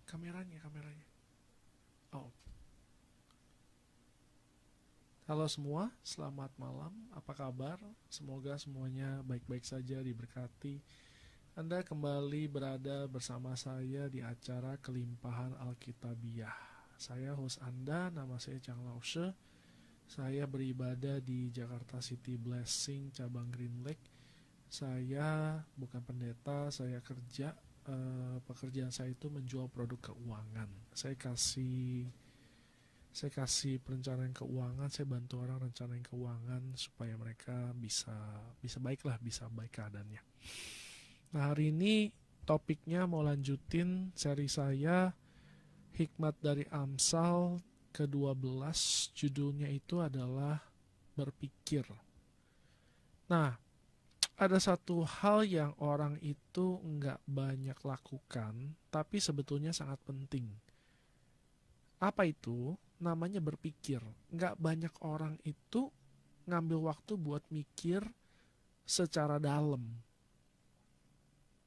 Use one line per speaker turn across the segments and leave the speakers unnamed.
Kameranya. Oh. Halo semua, selamat malam. Apa kabar? Semoga semuanya baik-baik saja, diberkati. Anda kembali berada bersama saya di acara Kelimpahan Alkitabiah. Saya host Anda, nama saya Chang Lause. Saya beribadah di Jakarta City Blessing, cabang Green Lake. Saya bukan pendeta, saya kerja. Pekerjaan saya itu menjual produk keuangan. Saya kasih perencanaan keuangan, saya bantu orang rencanain keuangan supaya mereka bisa baik keadaannya. Nah, hari ini topiknya mau lanjutin seri saya Hikmat dari Amsal ke-12, judulnya itu adalah berpikir. Nah, ada satu hal yang orang itu nggak banyak lakukan, tapi sebetulnya sangat penting. Apa itu? Namanya berpikir. Nggak banyak orang itu ngambil waktu buat mikir secara dalam.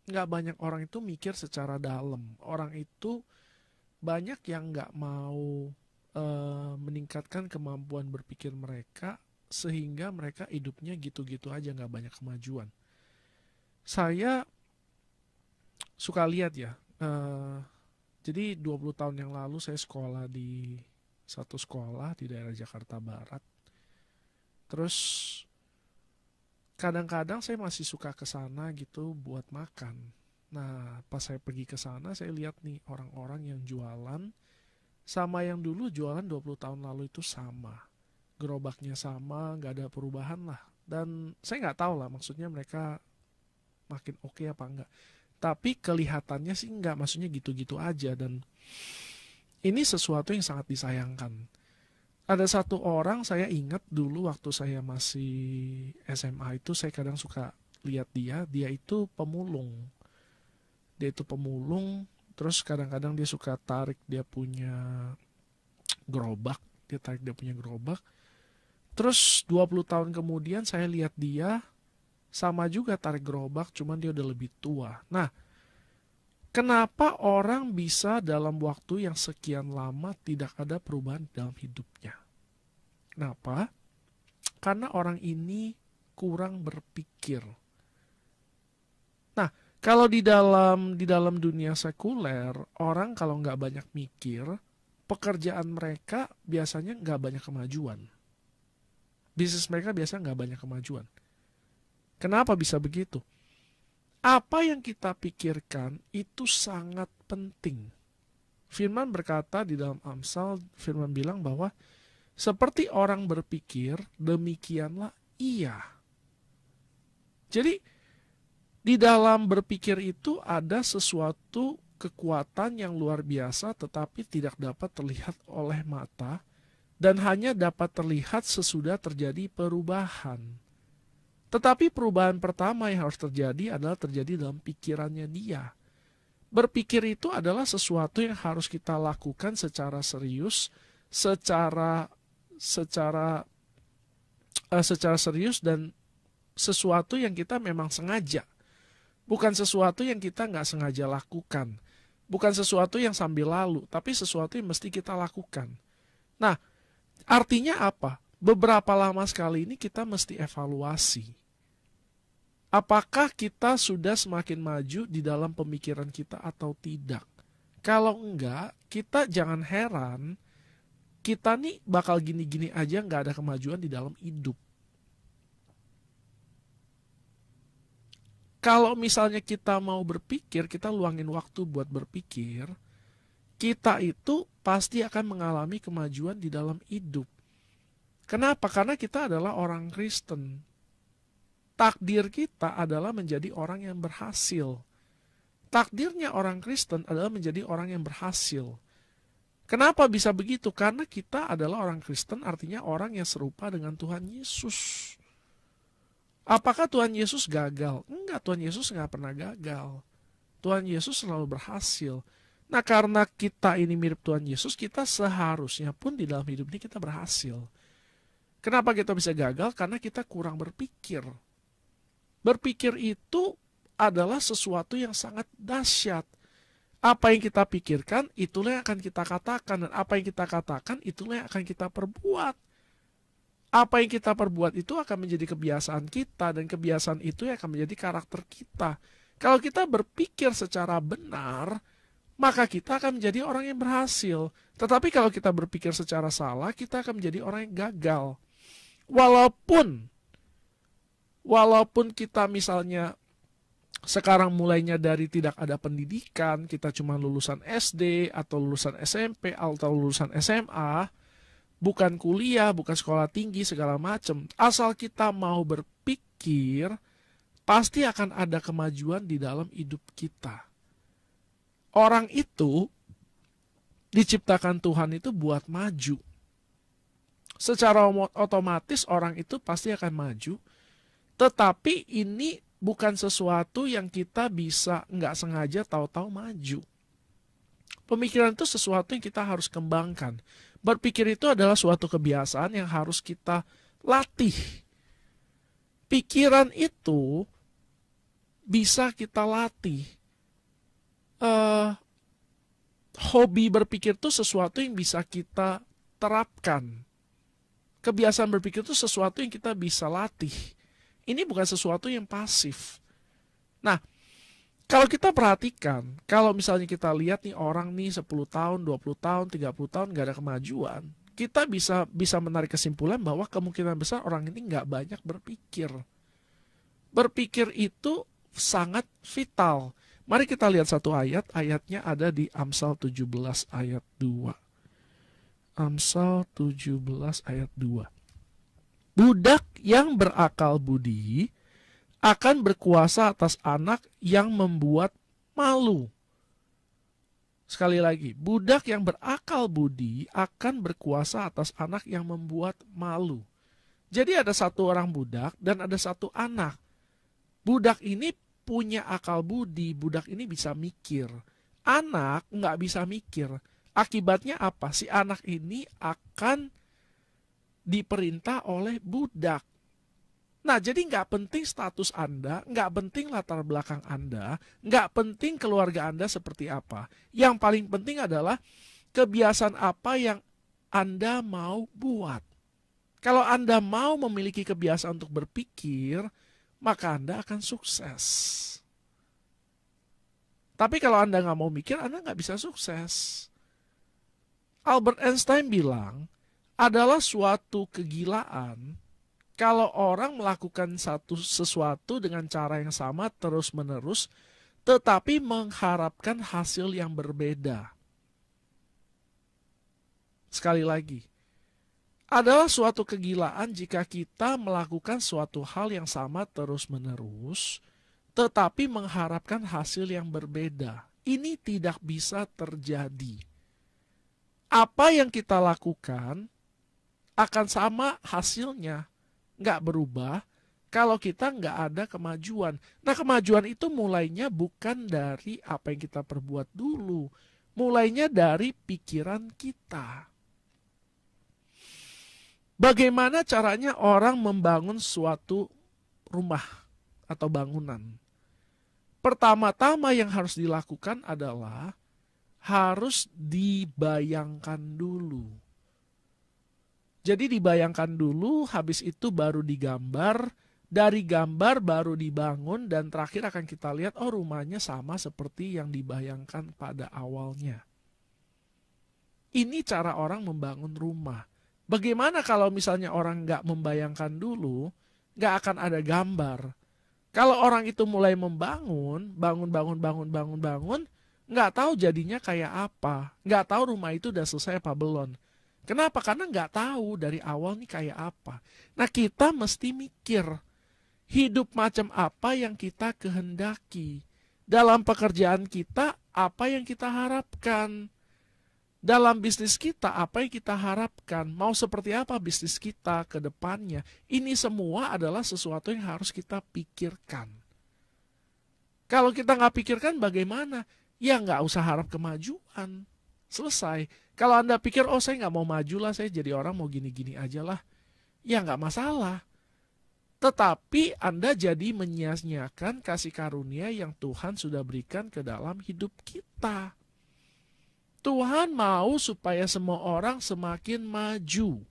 Nggak banyak orang itu mikir secara dalam. Orang itu banyak yang nggak mau meningkatkan kemampuan berpikir mereka, sehingga mereka hidupnya gitu-gitu aja, nggak banyak kemajuan. Saya suka lihat ya, jadi 20 tahun yang lalu saya sekolah di satu sekolah di daerah Jakarta Barat. Terus kadang-kadang saya masih suka ke sana gitu buat makan. Nah, pas saya pergi ke sana saya lihat nih orang-orang yang jualan sama yang dulu jualan 20 tahun lalu itu sama. Gerobaknya sama, nggak ada perubahan lah. Dan saya nggak tahu lah maksudnya mereka makin oke apa enggak. Tapi kelihatannya sih enggak, maksudnya gitu-gitu aja. Dan ini sesuatu yang sangat disayangkan. Ada satu orang saya ingat dulu waktu saya masih SMA itu, saya kadang suka lihat dia itu pemulung. Dia itu pemulung, terus kadang-kadang dia suka tarik dia punya gerobak. Terus 20 tahun kemudian saya lihat dia sama juga tarik gerobak, cuman dia udah lebih tua. Nah, kenapa orang bisa dalam waktu yang sekian lama tidak ada perubahan dalam hidupnya? Kenapa? Karena orang ini kurang berpikir. Nah, kalau di dalam dunia sekuler, orang kalau nggak banyak mikir, pekerjaan mereka biasanya nggak banyak kemajuan. Bisnis mereka biasanya nggak banyak kemajuan. Kenapa bisa begitu? Apa yang kita pikirkan itu sangat penting. Firman berkata di dalam Amsal, Firman bilang bahwa seperti orang berpikir, demikianlah ia. Jadi, di dalam berpikir itu ada sesuatu kekuatan yang luar biasa tetapi tidak dapat terlihat oleh mata dan hanya dapat terlihat sesudah terjadi perubahan. Tetapi perubahan pertama yang harus terjadi adalah terjadi dalam pikirannya dia. Berpikir itu adalah sesuatu yang harus kita lakukan secara serius, secara serius dan sesuatu yang kita memang sengaja. Bukan sesuatu yang kita nggak sengaja lakukan. Bukan sesuatu yang sambil lalu, tapi sesuatu yang mesti kita lakukan. Nah, artinya apa? Beberapa lama sekali ini kita mesti evaluasi. Apakah kita sudah semakin maju di dalam pemikiran kita atau tidak? Kalau enggak, kita jangan heran, kita nih bakal gini-gini aja nggak ada kemajuan di dalam hidup. Kalau misalnya kita mau berpikir, kita luangin waktu buat berpikir, kita itu pasti akan mengalami kemajuan di dalam hidup. Kenapa? Karena kita adalah orang Kristen. Takdir kita adalah menjadi orang yang berhasil. Takdirnya orang Kristen adalah menjadi orang yang berhasil. Kenapa bisa begitu? Karena kita adalah orang Kristen, artinya orang yang serupa dengan Tuhan Yesus. Apakah Tuhan Yesus gagal? Enggak, Tuhan Yesus nggak pernah gagal. Tuhan Yesus selalu berhasil. Nah, karena kita ini mirip Tuhan Yesus, kita seharusnya pun di dalam hidup ini kita berhasil. Kenapa kita bisa gagal? Karena kita kurang berpikir. Berpikir itu adalah sesuatu yang sangat dahsyat. Apa yang kita pikirkan, itulah yang akan kita katakan. Dan apa yang kita katakan, itulah yang akan kita perbuat. Apa yang kita perbuat itu akan menjadi kebiasaan kita, dan kebiasaan itu yang akan menjadi karakter kita. Kalau kita berpikir secara benar, maka kita akan menjadi orang yang berhasil. Tetapi kalau kita berpikir secara salah, kita akan menjadi orang yang gagal. Walaupun kita misalnya sekarang mulainya dari tidak ada pendidikan, kita cuma lulusan SD atau lulusan SMP atau lulusan SMA, bukan kuliah, bukan sekolah tinggi, segala macam. Asal kita mau berpikir, pasti akan ada kemajuan di dalam hidup kita. Orang itu diciptakan Tuhan itu buat maju. Secara otomatis orang itu pasti akan maju. Tetapi ini bukan sesuatu yang kita bisa nggak sengaja tahu-tahu maju. Pemikiran itu sesuatu yang kita harus kembangkan. Berpikir itu adalah suatu kebiasaan yang harus kita latih. Pikiran itu bisa kita latih. Hobi berpikir itu sesuatu yang bisa kita terapkan. Kebiasaan berpikir itu sesuatu yang kita bisa latih. Ini bukan sesuatu yang pasif. Nah, kalau kita perhatikan, kalau misalnya kita lihat nih orang nih 10 tahun, 20 tahun, 30 tahun nggak ada kemajuan, kita bisa menarik kesimpulan bahwa kemungkinan besar orang ini nggak banyak berpikir. Berpikir itu sangat vital. Mari kita lihat satu ayat, ayatnya ada di Amsal 17 ayat 2. Amsal 17 ayat 2. Budak yang berakal budi akan berkuasa atas anak yang membuat malu. Sekali lagi, budak yang berakal budi akan berkuasa atas anak yang membuat malu. Jadi ada satu orang budak dan ada satu anak. Budak ini punya akal budi, budak ini bisa mikir. Anak nggak bisa mikir. Akibatnya apa? Si anak ini akan diperintah oleh budak. Nah, jadi nggak penting status Anda, nggak penting latar belakang Anda, nggak penting keluarga Anda seperti apa. Yang paling penting adalah kebiasaan apa yang Anda mau buat. Kalau Anda mau memiliki kebiasaan untuk berpikir, maka Anda akan sukses. Tapi kalau Anda nggak mau mikir, Anda nggak bisa sukses. Albert Einstein bilang, adalah suatu kegilaan kalau orang melakukan sesuatu dengan cara yang sama terus-menerus, tetapi mengharapkan hasil yang berbeda. Sekali lagi, adalah suatu kegilaan jika kita melakukan suatu hal yang sama terus-menerus, tetapi mengharapkan hasil yang berbeda. Ini tidak bisa terjadi. Apa yang kita lakukan akan sama hasilnya. Nggak berubah kalau kita nggak ada kemajuan. Nah, kemajuan itu mulainya bukan dari apa yang kita perbuat dulu. Mulainya dari pikiran kita. Bagaimana caranya orang membangun suatu rumah atau bangunan? Pertama-tama yang harus dilakukan adalah harus dibayangkan dulu. Jadi dibayangkan dulu, habis itu baru digambar, dari gambar baru dibangun, dan terakhir akan kita lihat, oh rumahnya sama seperti yang dibayangkan pada awalnya. Ini cara orang membangun rumah. Bagaimana kalau misalnya orang nggak membayangkan dulu, nggak akan ada gambar. Kalau orang itu mulai membangun, bangun, nggak tahu jadinya kayak apa, nggak tahu rumah itu udah selesai apa belum. Kenapa? Karena nggak tahu dari awal nih kayak apa. Nah, kita mesti mikir, hidup macam apa yang kita kehendaki. Dalam pekerjaan kita, apa yang kita harapkan. Dalam bisnis kita, apa yang kita harapkan. Mau seperti apa bisnis kita ke depannya. Ini semua adalah sesuatu yang harus kita pikirkan. Kalau kita nggak pikirkan bagaimana? Ya nggak usah harap kemajuan. Selesai. Kalau Anda pikir, oh saya nggak mau maju lah, saya jadi orang mau gini-gini aja lah. Ya nggak masalah. Tetapi Anda jadi menyia-nyiakan kasih karunia yang Tuhan sudah berikan ke dalam hidup kita. Tuhan mau supaya semua orang semakin maju.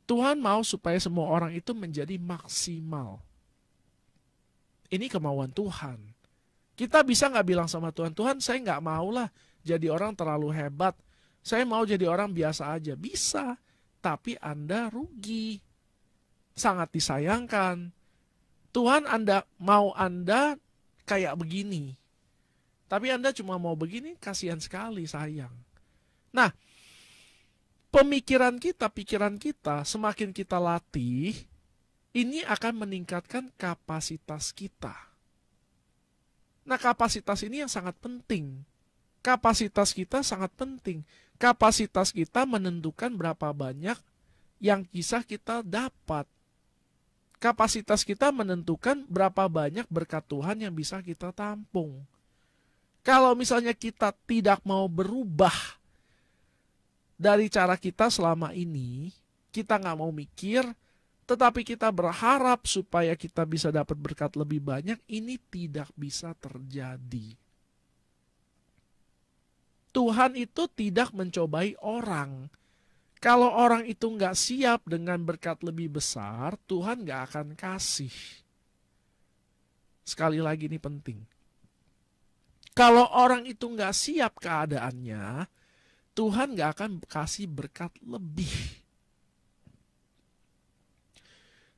Tuhan mau supaya semua orang itu menjadi maksimal. Ini kemauan Tuhan. Kita bisa nggak bilang sama Tuhan, Tuhan saya nggak mau lah jadi orang terlalu hebat. Saya mau jadi orang biasa aja. Bisa, tapi Anda rugi. Sangat disayangkan. Tuhan mau Anda kayak begini. Tapi Anda cuma mau begini, kasihan sekali, sayang. Nah, pikiran kita, semakin kita latih, ini akan meningkatkan kapasitas kita. Nah, kapasitas ini yang sangat penting. Kapasitas kita sangat penting. Kapasitas kita menentukan berapa banyak yang bisa kita dapat. Kapasitas kita menentukan berapa banyak berkat Tuhan yang bisa kita tampung. Kalau misalnya kita tidak mau berubah dari cara kita selama ini, kita nggak mau mikir, tetapi kita berharap supaya kita bisa dapat berkat lebih banyak, ini tidak bisa terjadi. Tuhan itu tidak mencobai orang. Kalau orang itu nggak siap dengan berkat lebih besar, Tuhan nggak akan kasih. Sekali lagi ini penting. Kalau orang itu nggak siap keadaannya, Tuhan nggak akan kasih berkat lebih.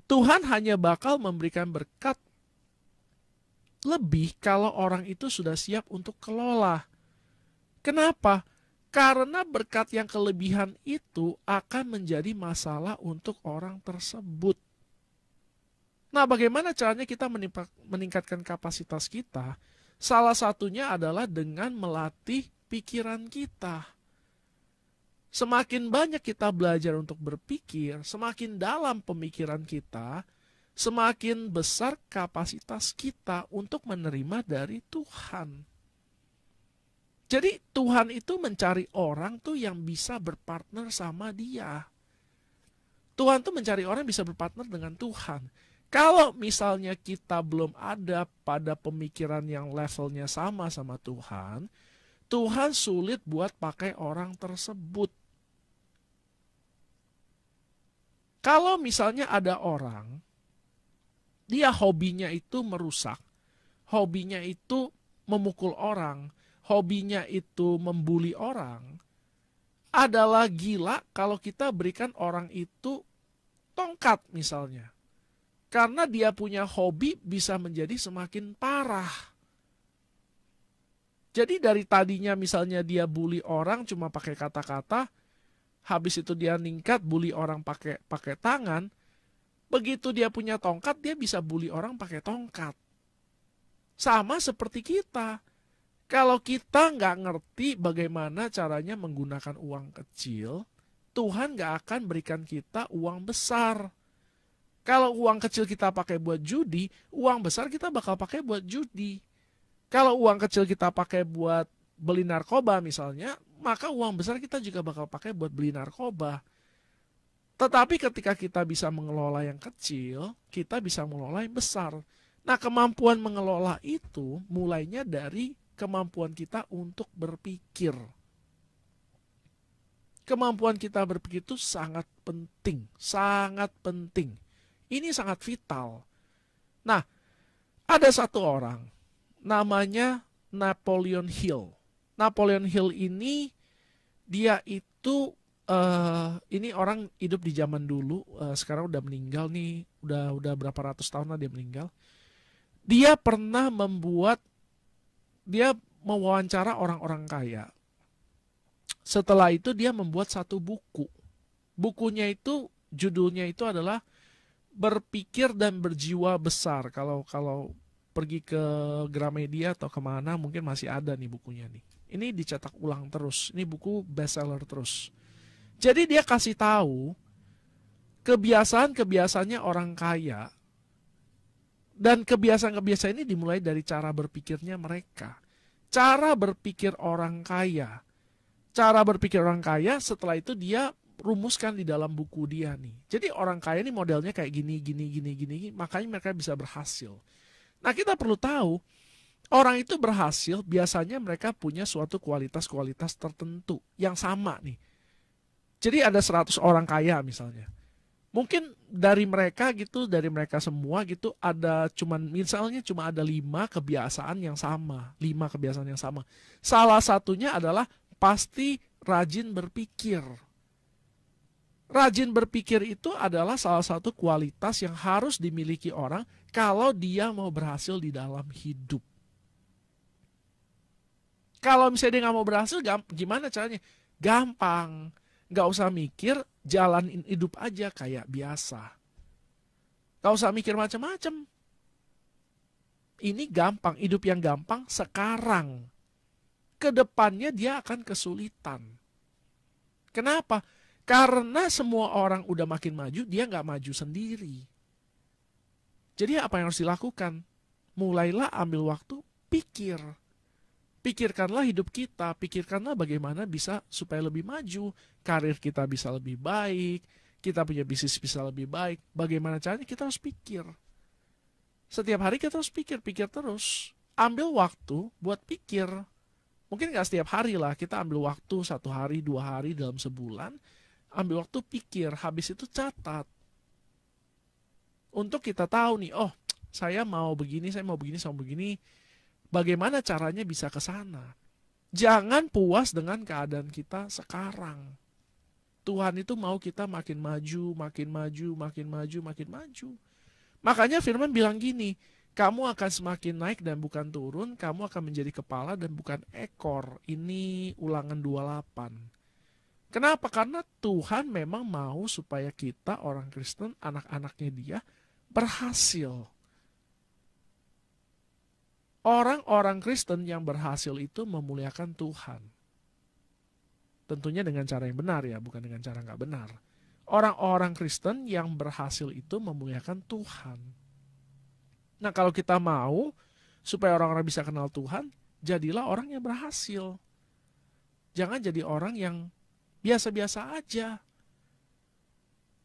Tuhan hanya bakal memberikan berkat lebih kalau orang itu sudah siap untuk kelola. Kenapa? Karena berkat yang kelebihan itu akan menjadi masalah untuk orang tersebut. Nah, bagaimana caranya kita meningkatkan kapasitas kita? Salah satunya adalah dengan melatih pikiran kita. Semakin banyak kita belajar untuk berpikir, semakin dalam pemikiran kita, semakin besar kapasitas kita untuk menerima dari Tuhan. Jadi Tuhan itu mencari orang tuh yang bisa berpartner sama Dia. Tuhan tuh mencari orang yang bisa berpartner dengan Tuhan. Kalau misalnya kita belum ada pada pemikiran yang levelnya sama Tuhan, Tuhan sulit buat pakai orang tersebut. Kalau misalnya ada orang, dia hobinya itu merusak, hobinya itu memukul orang, hobinya itu membuli orang, adalah gila kalau kita berikan orang itu tongkat misalnya. Karena dia punya hobi bisa menjadi semakin parah. Jadi dari tadinya misalnya dia bully orang cuma pakai kata-kata, habis itu dia ningkat bully orang pakai tangan, begitu dia punya tongkat dia bisa bully orang pakai tongkat. Sama seperti kita. Kalau kita nggak ngerti bagaimana caranya menggunakan uang kecil, Tuhan nggak akan berikan kita uang besar. Kalau uang kecil kita pakai buat judi, uang besar kita bakal pakai buat judi. Kalau uang kecil kita pakai buat beli narkoba misalnya, maka uang besar kita juga bakal pakai buat beli narkoba. Tetapi ketika kita bisa mengelola yang kecil, kita bisa mengelola yang besar. Nah, kemampuan mengelola itu mulainya dari kemampuan kita untuk berpikir. Kemampuan kita berpikir itu sangat penting, sangat penting. Ini sangat vital. Nah, ada satu orang, namanya Napoleon Hill. Napoleon Hill ini, dia itu, ini orang hidup di zaman dulu, sekarang udah meninggal nih, udah berapa ratus tahun lah dia meninggal. Dia pernah dia mewawancara orang-orang kaya. Setelah itu dia membuat satu buku. Bukunya itu, judulnya itu adalah Berpikir dan Berjiwa Besar. Kalau pergi ke Gramedia atau kemana mungkin masih ada nih bukunya nih. Ini dicetak ulang terus. Ini buku bestseller terus. Jadi dia kasih tahu kebiasaan-kebiasaannya orang kaya. Dan kebiasaan-kebiasaan ini dimulai dari cara berpikirnya mereka. Cara berpikir orang kaya. Cara berpikir orang kaya, setelah itu dia rumuskan di dalam buku dia nih. Jadi orang kaya ini modelnya kayak gini, makanya mereka bisa berhasil. Nah, kita perlu tahu, orang itu berhasil biasanya mereka punya suatu kualitas-kualitas tertentu yang sama nih. Jadi ada 100 orang kaya misalnya. Mungkin dari mereka gitu, dari mereka semua gitu, ada misalnya cuma ada 5 kebiasaan yang sama. 5 kebiasaan yang sama. Salah satunya adalah pasti rajin berpikir. Rajin berpikir itu adalah salah satu kualitas yang harus dimiliki orang kalau dia mau berhasil di dalam hidup. Kalau misalnya dia nggak mau berhasil, gimana caranya? Gampang. Nggak usah mikir, jalanin hidup aja kayak biasa. Nggak usah mikir macam-macam. Ini gampang, hidup yang gampang sekarang. Kedepannya dia akan kesulitan. Kenapa? Karena semua orang udah makin maju, dia nggak maju sendiri. Jadi apa yang harus dilakukan? Mulailah ambil waktu, pikir. Pikirkanlah hidup kita, pikirkanlah bagaimana bisa supaya lebih maju, karir kita bisa lebih baik, kita punya bisnis bisa lebih baik. Bagaimana caranya? Kita harus pikir. Setiap hari kita harus pikir terus. Ambil waktu buat pikir. Mungkin nggak setiap hari lah, kita ambil waktu 1 hari, 2 hari dalam sebulan, ambil waktu pikir, habis itu catat. Untuk kita tahu nih, oh saya mau begini, saya mau begini. Bagaimana caranya bisa ke sana? Jangan puas dengan keadaan kita sekarang. Tuhan itu mau kita makin maju. Makanya firman bilang gini, kamu akan semakin naik dan bukan turun, kamu akan menjadi kepala dan bukan ekor. Ini Ulangan 28. Kenapa? Karena Tuhan memang mau supaya kita orang Kristen, anak-anaknya dia, berhasil. Orang-orang Kristen yang berhasil itu memuliakan Tuhan. Tentunya dengan cara yang benar ya, bukan dengan cara nggak benar. Orang-orang Kristen yang berhasil itu memuliakan Tuhan. Nah, kalau kita mau supaya orang-orang bisa kenal Tuhan, jadilah orang yang berhasil. Jangan jadi orang yang biasa-biasa aja.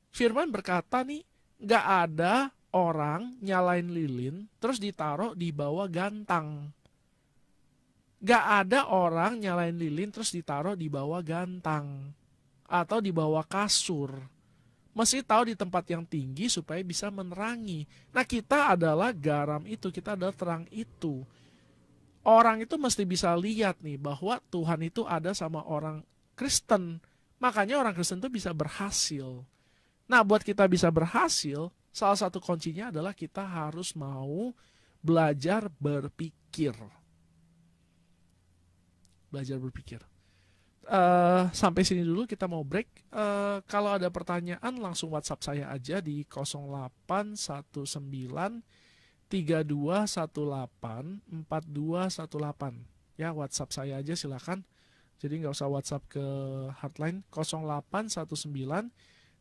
Firman berkata nih, nggak ada orang nyalain lilin terus ditaruh di bawah gantang. Gak ada orang nyalain lilin terus ditaruh di bawah gantang atau di bawah kasur. Mesti taruh di tempat yang tinggi supaya bisa menerangi. Nah, kita adalah garam itu, kita adalah terang itu. Orang itu mesti bisa lihat nih bahwa Tuhan itu ada sama orang Kristen. Makanya orang Kristen itu bisa berhasil. Nah, buat kita bisa berhasil, salah satu kuncinya adalah kita harus mau belajar berpikir. Belajar berpikir. Sampai sini dulu, kita mau break. Kalau ada pertanyaan langsung WhatsApp saya aja di 0819 3218 4218. Ya, WhatsApp saya aja silakan. Jadi nggak usah WhatsApp ke hotline 0819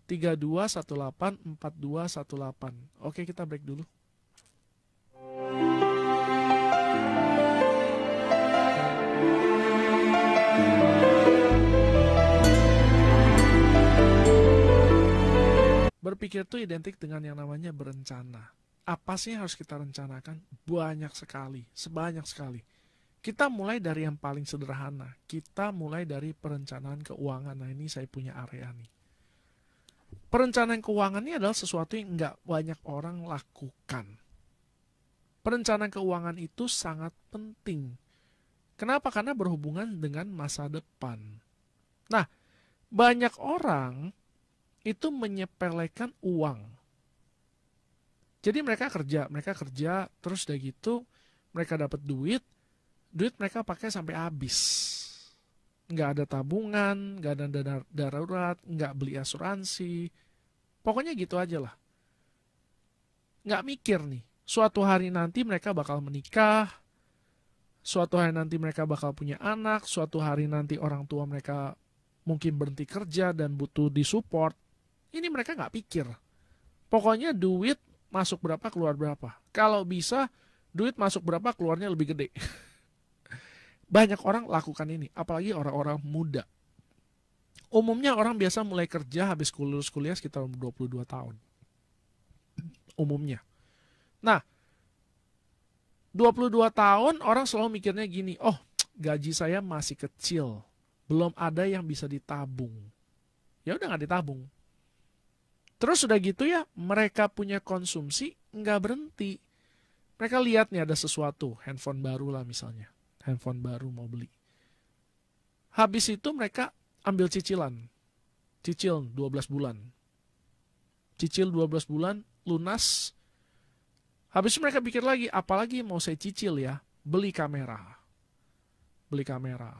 3218 4218. Oke, kita break dulu. Berpikir itu identik dengan yang namanya berencana. Apa sih yang harus kita rencanakan? Banyak sekali, sebanyak sekali. Kita mulai dari yang paling sederhana. Kita mulai dari perencanaan keuangan. Nah, ini saya punya area nih. Perencanaan keuangan ini adalah sesuatu yang nggak banyak orang lakukan. Perencanaan keuangan itu sangat penting. Kenapa? Karena berhubungan dengan masa depan. Nah, banyak orang itu menyepelekan uang. Jadi mereka kerja, terus udah gitu mereka dapat duit mereka pakai sampai habis. Nggak ada tabungan, nggak ada dana darurat, nggak beli asuransi. Pokoknya gitu aja lah. Nggak mikir nih, suatu hari nanti mereka bakal menikah, suatu hari nanti mereka bakal punya anak, suatu hari nanti orang tua mereka mungkin berhenti kerja dan butuh disupport. Ini mereka nggak pikir. Pokoknya duit masuk berapa, keluar berapa. Kalau bisa, duit masuk berapa, keluarnya lebih gede. Banyak orang lakukan ini, apalagi orang-orang muda. Umumnya orang biasa mulai kerja habis lulus kuliah sekitar 22 tahun. Umumnya. Nah, 22 tahun orang selalu mikirnya gini, oh gaji saya masih kecil, belum ada yang bisa ditabung. Ya udah nggak ditabung. Terus udah gitu ya, mereka punya konsumsi nggak berhenti. Mereka lihat nih ada sesuatu, handphone baru lah misalnya. Handphone baru mau beli. Habis itu mereka ambil cicilan. Cicil 12 bulan. Cicil 12 bulan, lunas. Habis itu mereka pikir lagi, apalagi mau saya cicil ya, beli kamera. Beli kamera.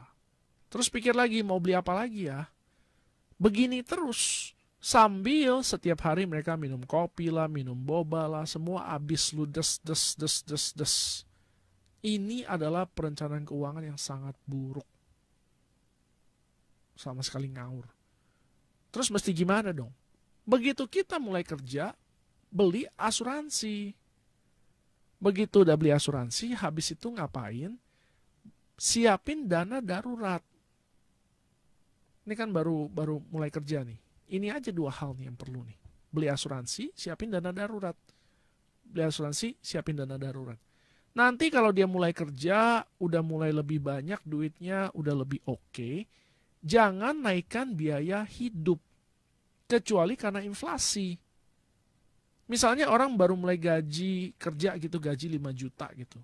Terus pikir lagi, mau beli apa lagi ya? Begini terus. Sambil setiap hari mereka minum kopi lah, minum boba lah, semua habis ludes, des. Ini adalah perencanaan keuangan yang sangat buruk. Sama sekali ngawur. Terus mesti gimana dong? Begitu kita mulai kerja, beli asuransi. Begitu udah beli asuransi, habis itu ngapain? Siapin dana darurat. Ini kan baru mulai kerja nih. Ini aja dua hal nih yang perlu nih. Beli asuransi, siapin dana darurat. Beli asuransi, siapin dana darurat. Nanti kalau dia mulai kerja, udah mulai lebih banyak duitnya, udah lebih oke, jangan naikkan biaya hidup. Kecuali karena inflasi. Misalnya orang baru mulai gaji, kerja gitu, gaji 5 juta gitu.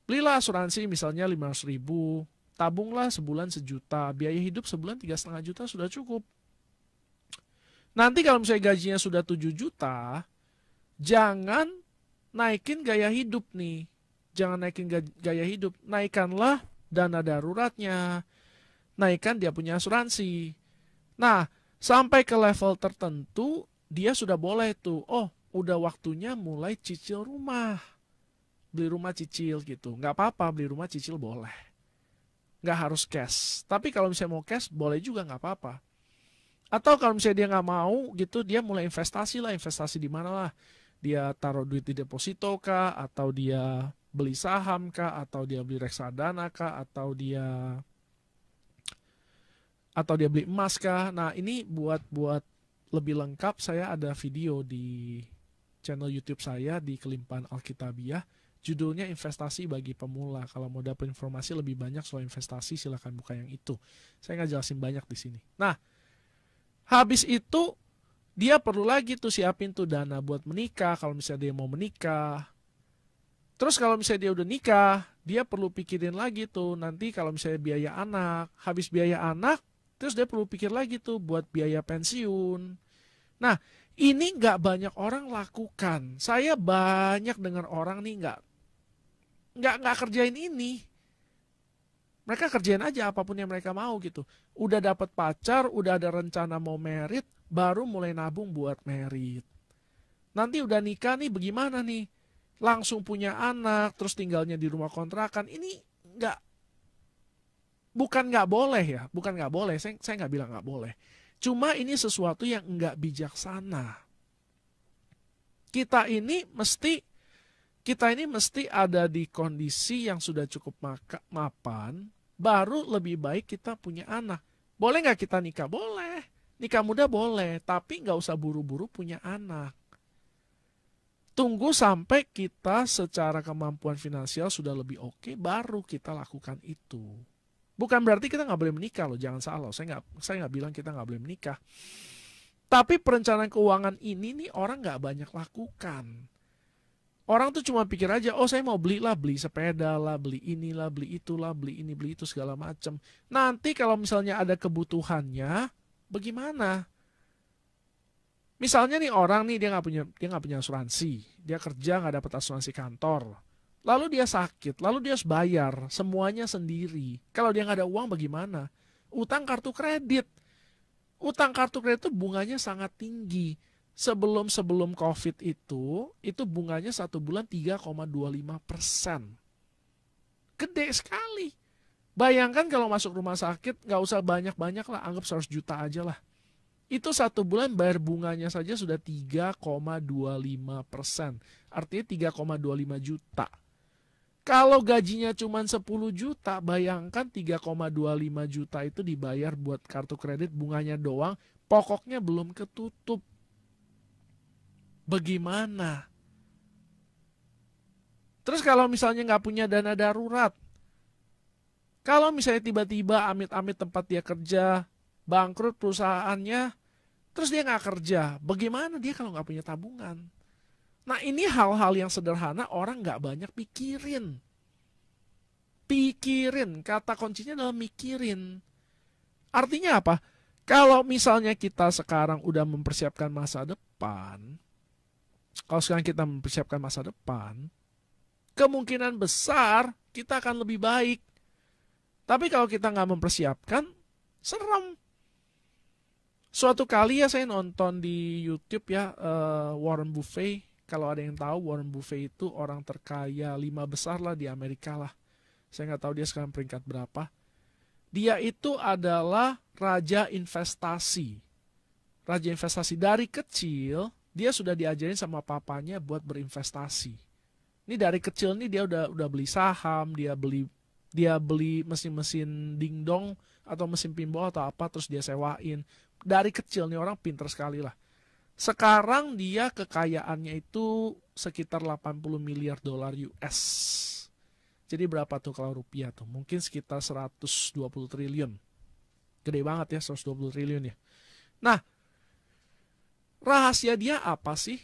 Belilah asuransi misalnya 500 ribu, tabunglah sebulan 1 juta, biaya hidup sebulan 3,5 juta sudah cukup. Nanti kalau misalnya gajinya sudah 7 juta, jangan naikin gaya hidup nih. Jangan naikin gaya hidup. Naikkanlah dana daruratnya. Naikkan dia punya asuransi. Nah, sampai ke level tertentu, dia sudah boleh tuh. Oh, udah waktunya mulai cicil rumah. Beli rumah cicil gitu. Nggak apa-apa, beli rumah cicil boleh. Nggak harus cash. Tapi kalau misalnya mau cash, boleh juga nggak apa-apa. Atau kalau misalnya dia nggak mau gitu, dia mulai investasi lah. Investasi di mana lah. Dia taruh duit di deposito kah, atau dia beli saham kah, atau dia beli reksadana kah, atau dia beli emas kah. Nah, ini buat lebih lengkap saya ada video di channel YouTube saya di Kelimpahan Alkitabiah. Judulnya Investasi bagi Pemula. Kalau mau dapat informasi lebih banyak soal investasi, silahkan buka yang itu. Saya nggak jelasin banyak di sini. Nah, habis itu dia perlu lagi tuh siapin tuh dana buat menikah kalau misalnya dia mau menikah. Terus kalau misalnya dia udah nikah, dia perlu pikirin lagi tuh nanti kalau misalnya biaya anak. Habis biaya anak, terus dia perlu pikir lagi tuh buat biaya pensiun. Nah, ini nggak banyak orang lakukan. Saya banyak dengar orang nih nggak kerjain ini. Mereka kerjain aja apapun yang mereka mau gitu. Udah dapat pacar, udah ada rencana mau merit, baru mulai nabung buat merit. Nanti udah nikah nih bagaimana nih? Langsung punya anak, terus tinggalnya di rumah kontrakan. Ini bukan nggak boleh ya, bukan nggak boleh. Saya nggak bilang nggak boleh. Cuma ini sesuatu yang nggak bijaksana. Kita ini mesti ada di kondisi yang sudah cukup mapan. Baru lebih baik kita punya anak. Boleh nggak kita nikah? Boleh. Nikah muda boleh, tapi nggak usah buru-buru punya anak. Tunggu sampai kita secara kemampuan finansial sudah lebih oke, baru kita lakukan itu. Bukan berarti kita nggak boleh menikah loh, jangan salah. Saya nggak bilang kita nggak boleh menikah. Tapi perencanaan keuangan ini nih orang nggak banyak lakukan. Orang tuh cuma pikir aja, oh saya mau beli sepeda lah, beli inilah, beli itulah, beli ini, beli itu segala macam. Nanti kalau misalnya ada kebutuhannya, bagaimana? Misalnya nih orang nih dia nggak punya asuransi, dia kerja nggak dapat asuransi kantor, lalu dia sakit, lalu dia harus bayar semuanya sendiri. Kalau dia nggak ada uang bagaimana? Utang kartu kredit itu bunganya sangat tinggi. Sebelum COVID itu bunganya 1 bulan 3,25%. Gede sekali. Bayangkan kalau masuk rumah sakit, nggak usah banyak-banyak lah, anggap 100 juta aja lah. Itu 1 bulan bayar bunganya saja sudah 3,25%. Artinya 3,25 juta. Kalau gajinya cuma 10 juta, bayangkan 3,25 juta itu dibayar buat kartu kredit, bunganya doang, pokoknya belum ketutup. Bagaimana? Terus kalau misalnya nggak punya dana darurat, kalau misalnya tiba-tiba amit-amit tempat dia kerja, bangkrut perusahaannya, terus dia nggak kerja, bagaimana dia kalau nggak punya tabungan? Nah, ini hal-hal yang sederhana orang nggak banyak pikirin. Pikirin, kata kuncinya adalah mikirin. Artinya apa? Kalau misalnya kita sekarang udah mempersiapkan masa depan, kalau sekarang kita mempersiapkan masa depan, kemungkinan besar kita akan lebih baik. Tapi kalau kita nggak mempersiapkan, serem. Suatu kali ya saya nonton di YouTube ya, Warren Buffett. Kalau ada yang tahu, Warren Buffett itu orang terkaya 5 besar lah di Amerika lah. Saya nggak tahu dia sekarang peringkat berapa. Dia itu adalah raja investasi. Raja investasi dari kecil, dia sudah diajarin sama papanya buat berinvestasi. Ini dari kecil nih dia udah beli saham, dia beli mesin-mesin dingdong atau mesin pinball atau apa, terus dia sewain. Dari kecil nih orang pinter sekali lah. Sekarang dia kekayaannya itu sekitar 80 miliar dolar US. Jadi berapa tuh kalau rupiah tuh? Mungkin sekitar 120 triliun. Gede banget ya 120 triliun ya. Nah, rahasia dia apa sih?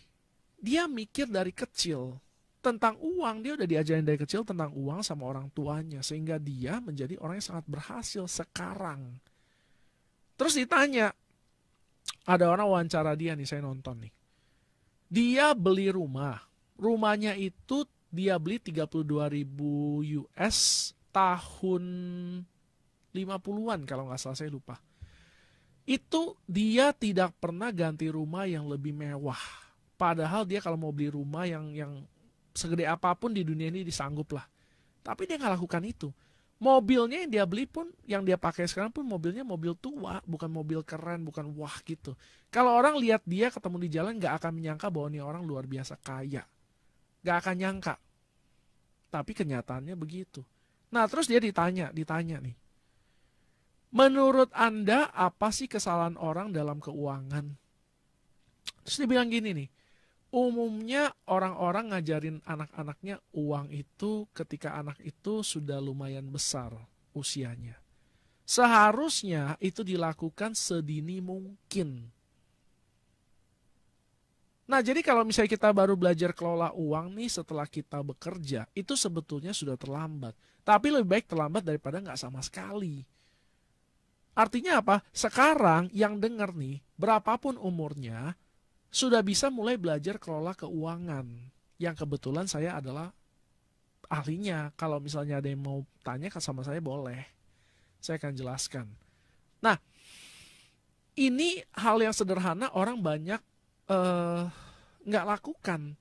Dia mikir dari kecil tentang uang. Dia udah diajarin dari kecil tentang uang sama orang tuanya. Sehingga dia menjadi orang yang sangat berhasil sekarang. Terus ditanya, ada orang wawancara dia nih, saya nonton nih. Dia beli rumah. Rumahnya itu dia beli 32.000 US tahun 50-an kalau nggak salah, saya lupa. Itu dia tidak pernah ganti rumah yang lebih mewah. Padahal dia kalau mau beli rumah yang segede apapun di dunia ini disanggup lah. Tapi dia nggak lakukan itu. Mobilnya yang dia beli pun, yang dia pakai sekarang pun mobilnya mobil tua, bukan mobil keren, bukan wah gitu. Kalau orang lihat dia ketemu di jalan nggak akan menyangka bahwa ini orang luar biasa kaya. Nggak akan nyangka. Tapi kenyataannya begitu. Nah terus dia ditanya nih. Menurut Anda apa sih kesalahan orang dalam keuangan? Terus dia bilang gini nih. Umumnya orang-orang ngajarin anak-anaknya uang itu ketika anak itu sudah lumayan besar usianya. Seharusnya itu dilakukan sedini mungkin. Nah, jadi kalau misalnya kita baru belajar kelola uang nih setelah kita bekerja, itu sebetulnya sudah terlambat. Tapi lebih baik terlambat daripada nggak sama sekali. Artinya apa? Sekarang yang denger nih, berapapun umurnya, sudah bisa mulai belajar kelola keuangan. Yang kebetulan saya adalah ahlinya. Kalau misalnya ada yang mau tanya sama saya boleh. Saya akan jelaskan. Nah, ini hal yang sederhana orang banyak nggak lakukan.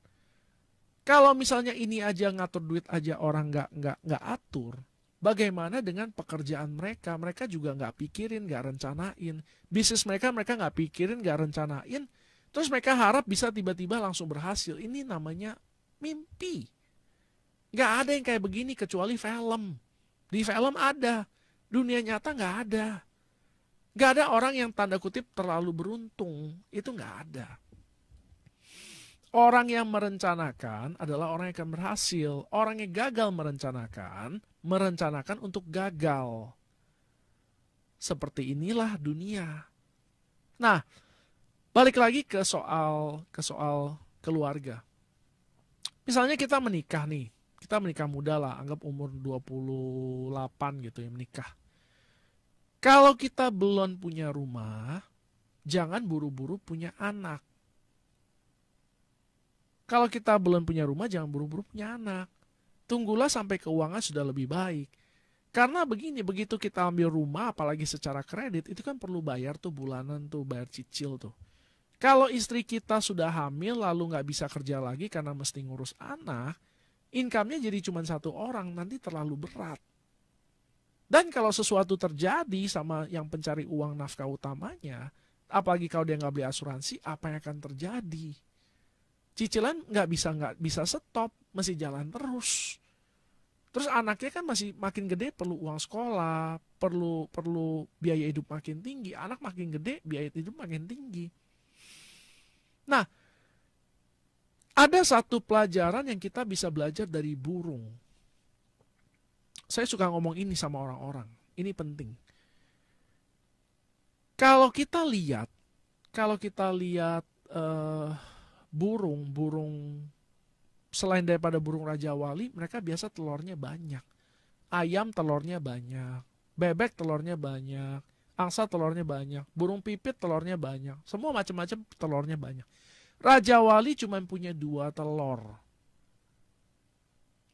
Kalau misalnya ini aja ngatur duit aja orang nggak atur, bagaimana dengan pekerjaan mereka? Mereka juga nggak pikirin, nggak rencanain. Bisnis mereka nggak pikirin, nggak rencanain. Terus mereka harap bisa tiba-tiba langsung berhasil. Ini namanya mimpi. Nggak ada yang kayak begini kecuali film. Di film ada. Dunia nyata nggak ada. Nggak ada orang yang tanda kutip terlalu beruntung. Itu nggak ada. Orang yang merencanakan adalah orang yang akan berhasil. Orang yang gagal merencanakan untuk gagal. Seperti inilah dunia. Nah, balik lagi ke soal keluarga. Misalnya kita menikah nih. Kita menikah muda lah, anggap umur 28 gitu ya menikah. Kalau kita belum punya rumah, jangan buru-buru punya anak. Kalau kita belum punya rumah, jangan buru-buru punya anak. Tunggulah sampai keuangan sudah lebih baik. Karena begini, begitu kita ambil rumah, apalagi secara kredit, itu kan perlu bayar tuh bulanan tuh, bayar cicil tuh. Kalau istri kita sudah hamil lalu nggak bisa kerja lagi karena mesti ngurus anak, income-nya jadi cuma satu orang, nanti terlalu berat. Dan kalau sesuatu terjadi sama yang pencari uang nafkah utamanya, apalagi kalau dia nggak beli asuransi, apa yang akan terjadi? Cicilan nggak bisa stop, mesti jalan terus. Terus anaknya kan masih makin gede, perlu uang sekolah, perlu biaya hidup makin tinggi. Anak makin gede, biaya hidup makin tinggi. Nah, ada satu pelajaran yang kita bisa belajar dari burung. Saya suka ngomong ini sama orang-orang. Ini penting. Kalau kita lihat burung selain daripada burung Raja Wali, mereka biasa telurnya banyak. Ayam telurnya banyak, bebek telurnya banyak, angsa telurnya banyak, burung pipit telurnya banyak, semua macam-macam telurnya banyak. Raja Wali cuma punya 2 telur.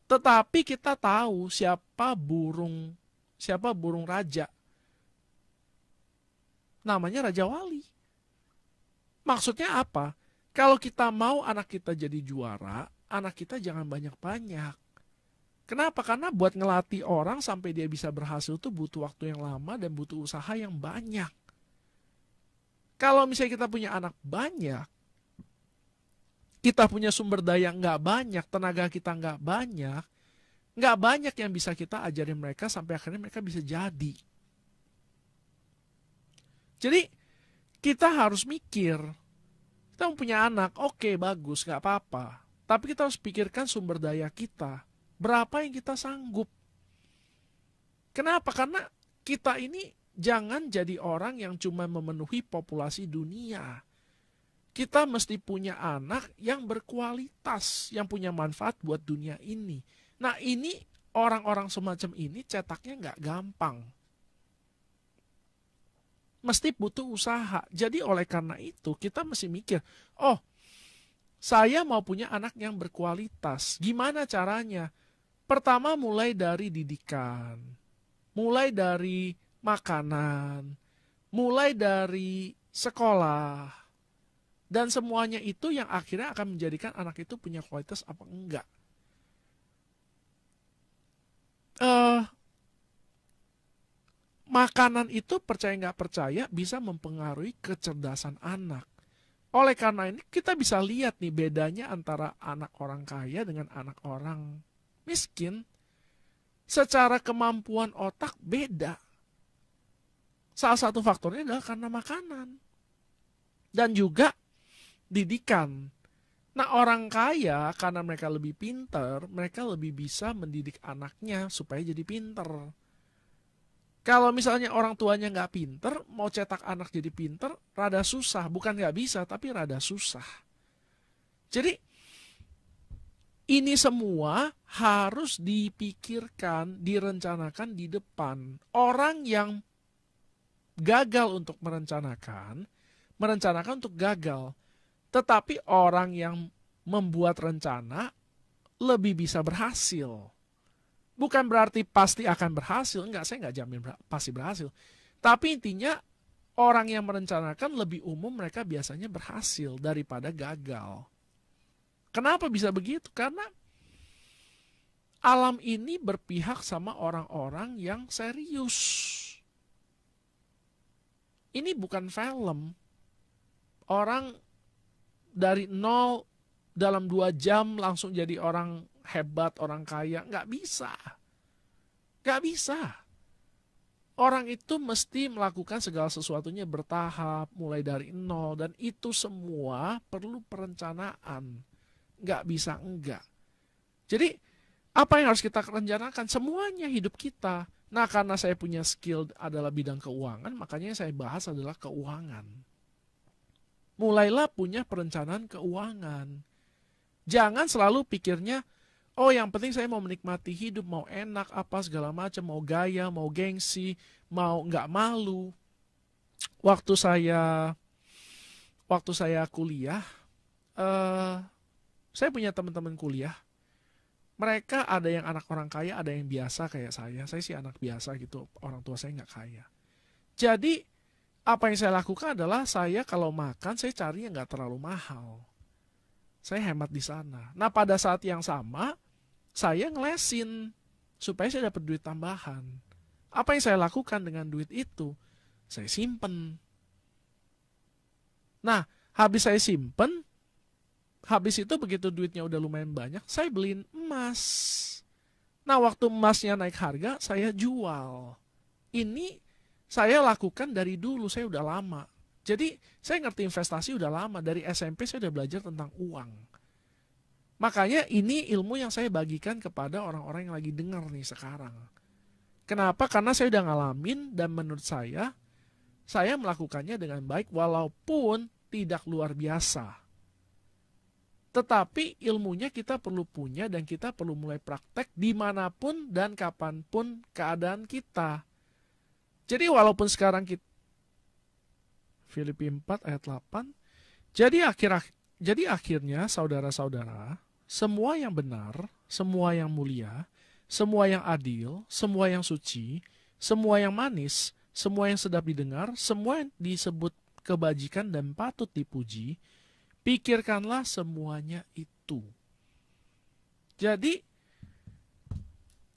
Tetapi kita tahu siapa burung raja. Namanya Raja Wali. Maksudnya apa? Kalau kita mau anak kita jadi juara, anak kita jangan banyak-banyak. Kenapa? Karena buat ngelatih orang sampai dia bisa berhasil itu butuh waktu yang lama dan butuh usaha yang banyak. Kalau misalnya kita punya anak banyak, kita punya sumber daya nggak banyak, tenaga kita nggak banyak yang bisa kita ajarin mereka sampai akhirnya mereka bisa jadi. Jadi kita harus mikir, kita punya anak, oke, bagus, nggak apa-apa. Tapi kita harus pikirkan sumber daya kita. Berapa yang kita sanggup. Kenapa? Karena kita ini jangan jadi orang yang cuma memenuhi populasi dunia. Kita mesti punya anak yang berkualitas, yang punya manfaat buat dunia ini. Nah, ini orang-orang semacam ini cetaknya nggak gampang. Mesti butuh usaha. Jadi oleh karena itu kita mesti mikir, oh, saya mau punya anak yang berkualitas. Gimana caranya? Pertama mulai dari didikan, mulai dari makanan, mulai dari sekolah, dan semuanya itu yang akhirnya akan menjadikan anak itu punya kualitas apa enggak. Makanan itu percaya nggak percaya bisa mempengaruhi kecerdasan anak. Oleh karena ini kita bisa lihat nih bedanya antara anak orang kaya dengan anak orang miskin. Secara kemampuan otak beda. Salah satu faktornya adalah karena makanan. Dan juga didikan. Nah, orang kaya karena mereka lebih pintar, mereka lebih bisa mendidik anaknya supaya jadi pintar. Kalau misalnya orang tuanya nggak pinter, mau cetak anak jadi pinter, rada susah. Bukan nggak bisa, tapi rada susah. Jadi, ini semua harus dipikirkan, direncanakan di depan. Orang yang gagal untuk merencanakan untuk gagal. Tetapi orang yang membuat rencana lebih bisa berhasil. Bukan berarti pasti akan berhasil. Enggak, saya nggak jamin pasti berhasil. Tapi intinya orang yang merencanakan lebih umum mereka biasanya berhasil daripada gagal. Kenapa bisa begitu? Karena alam ini berpihak sama orang-orang yang serius. Ini bukan film. Orang dari nol dalam 2 jam langsung jadi orang hebat, orang kaya. Nggak bisa. Nggak bisa. Orang itu mesti melakukan segala sesuatunya bertahap, mulai dari nol. Dan itu semua perlu perencanaan. Nggak bisa enggak. Jadi, apa yang harus kita rencanakan? Semuanya hidup kita. Nah, karena saya punya skill adalah bidang keuangan, makanya yang saya bahas adalah keuangan. Mulailah punya perencanaan keuangan. Jangan selalu pikirnya, oh yang penting saya mau menikmati hidup, mau enak, apa segala macam, mau gaya, mau gengsi, mau nggak malu. Waktu saya kuliah, saya punya teman-teman kuliah. Mereka ada yang anak orang kaya, ada yang biasa kayak saya. Saya sih anak biasa gitu, orang tua saya nggak kaya. Jadi apa yang saya lakukan adalah saya kalau makan saya cari yang nggak terlalu mahal. Saya hemat di sana. Nah pada saat yang sama saya ngelesin supaya saya dapat duit tambahan. Apa yang saya lakukan dengan duit itu? Saya simpen. Nah habis saya simpen, habis itu begitu duitnya udah lumayan banyak, saya beliin emas. Nah, waktu emasnya naik harga, saya jual. Ini saya lakukan dari dulu, saya udah lama. Jadi, saya ngerti investasi udah lama. Dari SMP saya udah belajar tentang uang. Makanya ini ilmu yang saya bagikan kepada orang-orang yang lagi dengar nih sekarang. Kenapa? Karena saya udah ngalamin dan menurut saya melakukannya dengan baik walaupun tidak luar biasa. Tetapi ilmunya kita perlu punya dan kita perlu mulai praktek dimanapun dan kapanpun keadaan kita. Jadi walaupun sekarang kita Filipi 4 ayat 8, jadi akhirnya saudara-saudara, semua yang benar, semua yang mulia, semua yang adil, semua yang suci, semua yang manis, semua yang sedap didengar, semua yang disebut kebajikan dan patut dipuji, pikirkanlah semuanya itu. Jadi,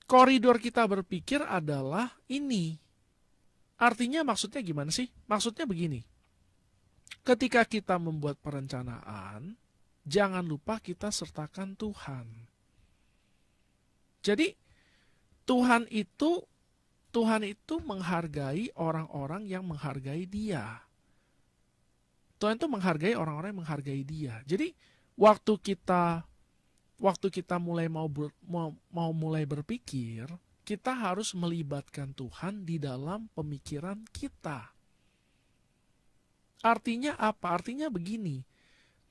koridor kita berpikir adalah ini. Artinya maksudnya gimana sih? Maksudnya begini. Ketika kita membuat perencanaan, jangan lupa kita sertakan Tuhan. Jadi, Tuhan itu menghargai orang-orang yang menghargai Dia. Tuhan itu menghargai orang-orang yang menghargai Dia. Jadi waktu kita mulai mau mulai berpikir, kita harus melibatkan Tuhan di dalam pemikiran kita. Artinya apa? Artinya begini.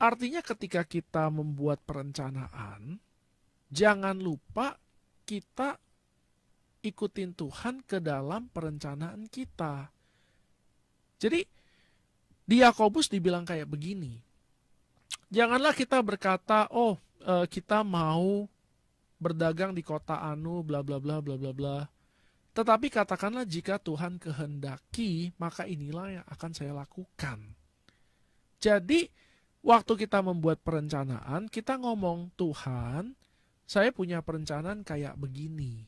Artinya ketika kita membuat perencanaan, jangan lupa kita ikutin Tuhan ke dalam perencanaan kita. Jadi di Yakobus dibilang kayak begini. Janganlah kita berkata, kita mau berdagang di kota anu, bla bla bla bla bla bla. Tetapi katakanlah jika Tuhan kehendaki, maka inilah yang akan saya lakukan. Jadi, waktu kita membuat perencanaan, kita ngomong, Tuhan, saya punya perencanaan kayak begini.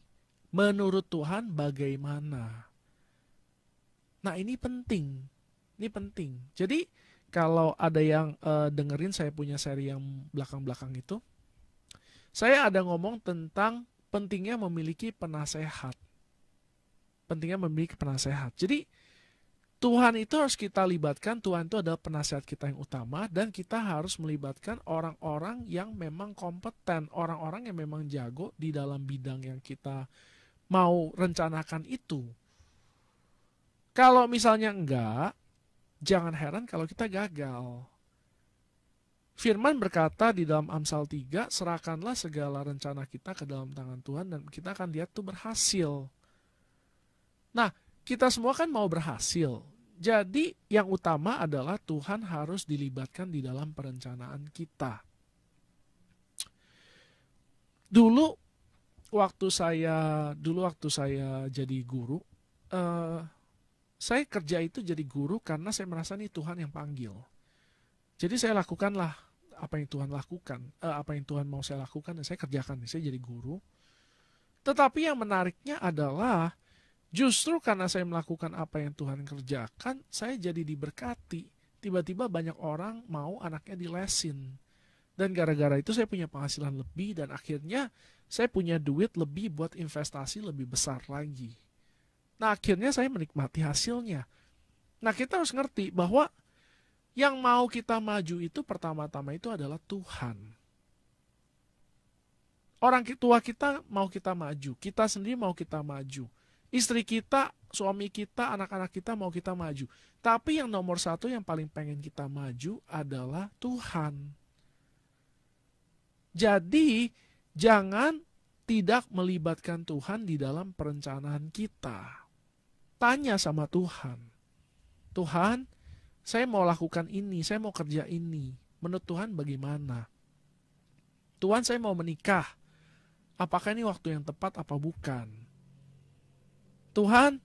Menurut Tuhan bagaimana? Nah, ini penting. Ini penting. Jadi, kalau ada yang dengerin saya punya seri yang belakang-belakang itu, saya ada ngomong tentang pentingnya memiliki penasehat. Pentingnya memiliki penasehat. Jadi, Tuhan itu harus kita libatkan. Tuhan itu adalah penasehat kita yang utama. Dan kita harus melibatkan orang-orang yang memang kompeten. Orang-orang yang memang jago di dalam bidang yang kita mau rencanakan itu. Kalau misalnya enggak, jangan heran kalau kita gagal. Firman berkata di dalam Amsal 3, serahkanlah segala rencana kita ke dalam tangan Tuhan dan kita akan lihat itu berhasil. Nah, kita semua kan mau berhasil. Jadi, yang utama adalah Tuhan harus dilibatkan di dalam perencanaan kita. Dulu waktu saya jadi guru, saya kerja itu jadi guru karena saya merasa nih Tuhan yang panggil. Jadi saya lakukanlah apa yang Tuhan lakukan, apa yang Tuhan mau saya lakukan dan saya kerjakan. Saya jadi guru. Tetapi yang menariknya adalah justru karena saya melakukan apa yang Tuhan kerjakan, saya jadi diberkati. Tiba-tiba banyak orang mau anaknya dilesin. Dan gara-gara itu saya punya penghasilan lebih dan akhirnya saya punya duit lebih buat investasi lebih besar lagi. Nah, akhirnya saya menikmati hasilnya. Nah, kita harus ngerti bahwa yang mau kita maju itu pertama-tama itu adalah Tuhan. Orang tua kita mau kita maju, kita sendiri mau kita maju. Istri kita, suami kita, anak-anak kita mau kita maju. Tapi yang nomor satu yang paling pengen kita maju adalah Tuhan. Jadi, jangan tidak melibatkan Tuhan di dalam perencanaan kita. Tanya sama Tuhan. Tuhan, saya mau lakukan ini, saya mau kerja ini. Menurut Tuhan bagaimana? Tuhan, saya mau menikah. Apakah ini waktu yang tepat apa bukan? Tuhan,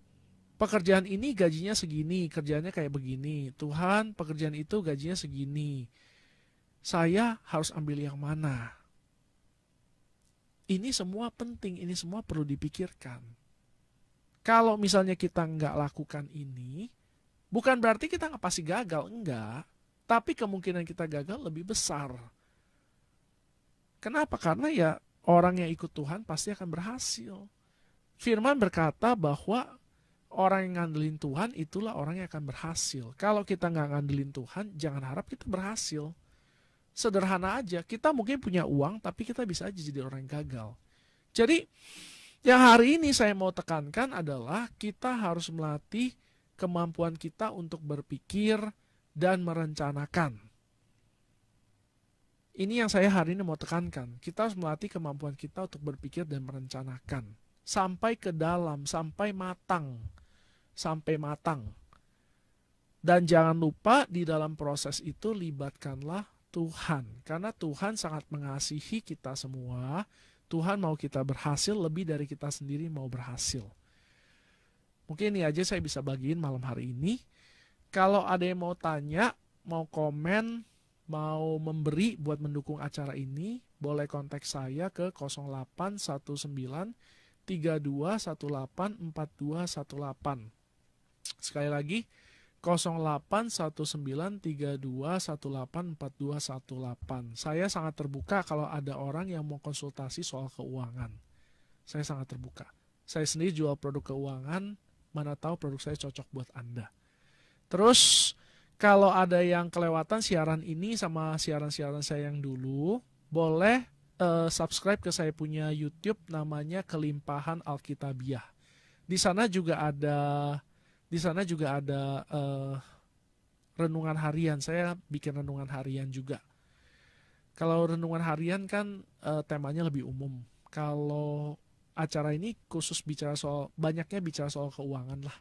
pekerjaan ini gajinya segini, kerjaannya kayak begini. Tuhan, pekerjaan itu gajinya segini. Saya harus ambil yang mana? Ini semua penting, ini semua perlu dipikirkan. Kalau misalnya kita nggak lakukan ini, bukan berarti kita nggak pasti gagal, enggak. Tapi kemungkinan kita gagal lebih besar. Kenapa? Karena ya orang yang ikut Tuhan pasti akan berhasil. Firman berkata bahwa orang yang ngandelin Tuhan itulah orang yang akan berhasil. Kalau kita nggak ngandelin Tuhan, jangan harap kita berhasil. Sederhana aja, kita mungkin punya uang, tapi kita bisa aja jadi orang yang gagal. Jadi, yang hari ini saya mau tekankan adalah kita harus melatih kemampuan kita untuk berpikir dan merencanakan. Ini yang saya hari ini mau tekankan. Kita harus melatih kemampuan kita untuk berpikir dan merencanakan. Sampai ke dalam, sampai matang. Sampai matang. Dan jangan lupa di dalam proses itu libatkanlah Tuhan. Karena Tuhan sangat mengasihi kita semua. Tuhan mau kita berhasil lebih dari kita sendiri mau berhasil. Mungkin ini aja saya bisa bagiin malam hari ini. Kalau ada yang mau tanya, mau komen, mau memberi buat mendukung acara ini, boleh kontak saya ke 0819 3218 4218. Sekali lagi, 081932184218. Saya sangat terbuka kalau ada orang yang mau konsultasi soal keuangan. Saya sangat terbuka. Saya sendiri jual produk keuangan, mana tahu produk saya cocok buat Anda. Terus, kalau ada yang kelewatan siaran ini sama siaran-siaran saya yang dulu, boleh subscribe ke saya punya YouTube namanya Kelimpahan Alkitabiah. Di sana juga ada renungan harian. Saya bikin renungan harian juga. Kalau renungan harian kan temanya lebih umum. Kalau acara ini khusus banyaknya bicara soal keuangan lah.